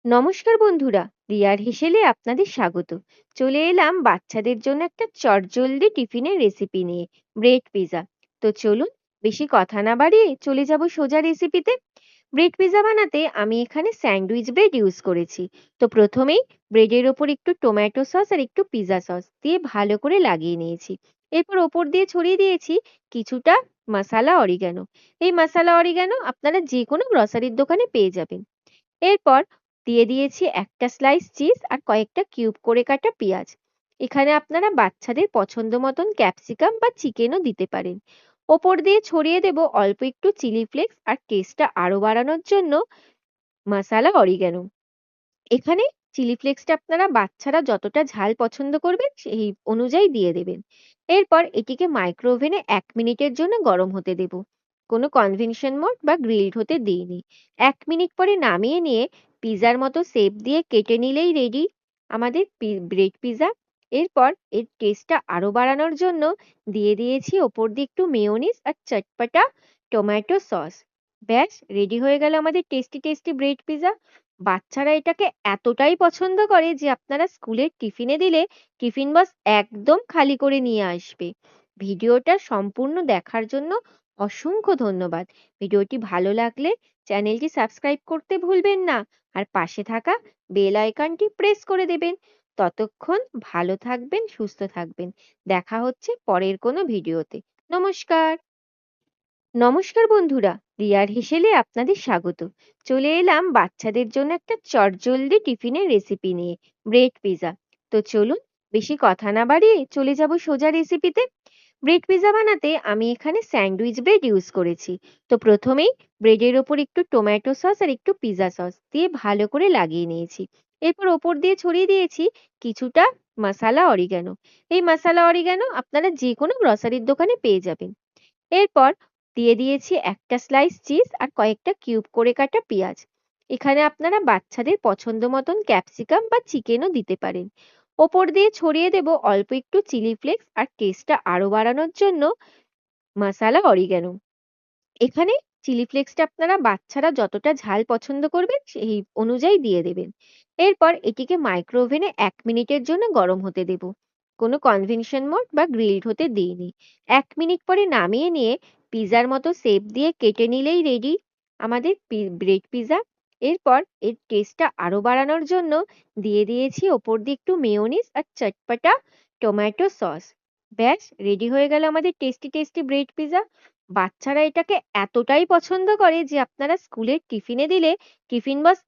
নমস্কার বন্ধুরা, রিয়ার হেসেলে আপনাদের স্বাগত। চলে এলাম বাচ্চাদের জন্য একটা চটজলদি টিফিনের রেসিপি নিয়ে, ব্রেড পিৎজা। তো চলুন, বেশি কথা না বাড়িয়ে চলে যাব সোজা রেসিপিতে। ব্রেড পিৎজা বানাতে আমি এখানে স্যান্ডউইচ ব্রেড ইউজ করেছি। তো প্রথমেই ব্রেডের ওপর একটু টমেটো সস আর একটু পিৎজা সস দিয়ে ভালো করে লাগিয়ে নিয়েছি। এরপর ওপর দিয়ে ছড়িয়ে দিয়েছি কিছুটা মশালা অরিগানো। এই মশালা অরিগানো আপনারা যে কোনো গ্রসারির দোকানে পেয়ে যাবেন। এরপর দিয়ে দিয়েছি একটা স্লাইস চিজ আর কয়েকটা কিউব করে কাটা পেঁয়াজ। এখানে আপনারা বাচ্চাদের পছন্দ মতন ক্যাপসিকাম বা চিকেনও দিতে পারেন। ওপর দিয়ে ছড়িয়ে দেব অল্প একটু চিলি ফ্লেক্স আর টেস্টটা আরো বাড়ানোর জন্য মশালা অরিগ্যানো। এখানে চিলি ফ্লেক্সটা আপনারা বাচ্চারা যতটা ঝাল পছন্দ করবেন সেই অনুযায়ী দিয়ে দেবেন। এরপর এটিকে মাইক্রো ওভেনে 1 মিনিটের জন্য গরম হতে দেব। কোনো কনভেনশন মোড বা গ্রিলড হতে দিইনি। 1 মিনিট পরে নামিয়ে নিয়ে পিৎজার মতো শেপ দিয়ে কেটে নিলেই রেডি আমাদের ব্রেড পিৎজা। এরপর এর টেস্টটা আরো বাড়ানোর জন্য দিয়ে দিয়েছি ওপর দিয়ে একটু মেয়োনিজ আর চটপটা টমেটো সস। ব্যাস রেডি হয়ে গেল আমাদের টেস্টি টেস্টি ব্রেড পিৎজা। বাচ্চারা এটাকে এতটাই পছন্দ করে যে আপনারা স্কুলের টিফিনে দিলে টিফিন বক্স একদম খালি করে নিয়ে আসবে। ভিডিওটা সম্পূর্ণ দেখার জন্য অসংখ্য ধন্যবাদ। ভিডিওটি ভালো লাগলে চ্যানেলটি সাবস্ক্রাইব করতে ভুলবেন না, আর পাশে থাকা বেল আইকনটি প্রেস করে দেবেন। ততক্ষণ ভালো থাকবেন, সুস্থ থাকবেন। দেখা হচ্ছে পরের কোনো ভিডিওতে। নমস্কার। নমস্কার বন্ধুরা, রিয়ার হেসেলে আপনাদের স্বাগত। চলে এলাম বাচ্চাদের জন্য একটা চটজলদি টিফিনের রেসিপি নিয়ে, ব্রেড পিৎজা। তো চলুন, বেশি কথা না বাড়িয়ে চলে যাব সোজা রেসিপিতে। ব্রেড পিৎজা বানাতে আমি এখানে স্যান্ডউইচ ব্রেড ইউজ করেছি। তো প্রথমেই ব্রেডের ওপর একটু টমেটো সস আর একটু পিৎজা সস দিয়ে ভালো করে লাগিয়ে নিয়েছি। এরপর ওপর দিয়ে ছড়িয়ে দিয়েছি কিছুটা মশালা অরিগানো। এই মশালা অরিগানো আপনারা যে কোনো গ্রসারির দোকানে পেয়ে যাবেন। এরপর দিয়ে দিয়েছি একটা স্লাইস চিজ আর কয়েকটা কিউব করে কাটা পেঁয়াজ। এখানে আপনারা বাচ্চাদের পছন্দ মতন ক্যাপসিকাম বা চিকেনও দিতে পারেন। ওপর দিয়ে ছড়িয়ে দেব অল্প একটু চিলি ফ্লেক্স আর টেস্টটা আরো বাড়ানোর জন্য মশালা অরিগ্যানো। এখানে চিলি ফ্লেক্সটা আপনারা বাচ্চারা যতটা ঝাল পছন্দ করবেন সেই অনুযায়ী দিয়ে দেবেন। এরপর এটিকে মাইক্রো ওভেনে 1 মিনিটের জন্য গরম হতে দেব। কোনো কনভেনশন মোড বা গ্রিলড হতে দিইনি। 1 মিনিট পরে নামিয়ে নিয়ে পিৎজার মতো শেপ দিয়ে কেটে নিলেই রেডি আমাদের ব্রেড পিৎজা। এরপর এর টেস্টটা আরো বাড়ানোর জন্য দিয়ে দিয়েছি ওপর দিয়ে একটু মেয়োনিজ আর চটপটা টমেটো সস। ব্যাস রেডি হয়ে গেল আমাদের টেস্টি টেস্টি ব্রেড পিৎজা। বাচ্চারা এটাকে এতটাই পছন্দ করে যে আপনারা স্কুলের টিফিনে দিলে টিফিন বক্স